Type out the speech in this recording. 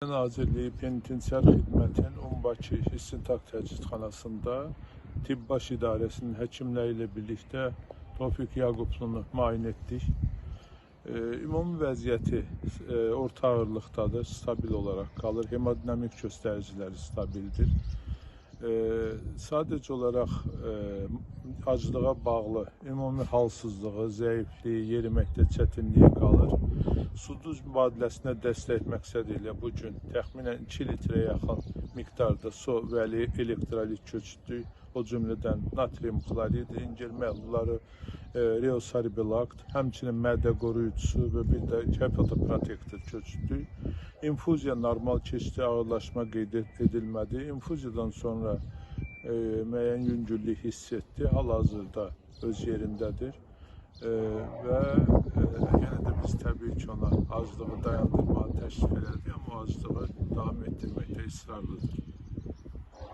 Ədliyyə Nazirliyi Penitensiar Xidmətin Bakı İstintaq Təcridxanasında Tibb Baş İdarəsinin həkimləri ilə birlikdə Tofiq Yaqublunu müayinə etdik. Ümumi vəziyyəti orta ağırlıqdadır, stabil olaraq qalır. Hemodinamik göstəriciləri stabildir. Sadəcə olaraq acılığa bağlı ümumi halsızlığı, zəifliyi, yeriməkdə çətinliyi qalır. Su duz mübadiləsinə dəstək məqsədi ilə bugün təxminən 2 litrə yaxın miqdarda su və elektrolit köçürdük. O cümlədən natrium xlorid, incir məhlulları, reosarbilakt, həmçinin mədə qoruyucusu və bir də hepatoprotektor köçürdük. İnfuziya normal keçdi, ağırlaşma qeyd edilmədi. İnfuziyadan sonra müəyyən yüngüllük hiss etdi. Hal-hazırda öz yerindədir. Və yenə də biz təbii ki, ona acılığı dayandırmağı təklif elədik, amma o acılığı davam etdirməkdə israrlıdır.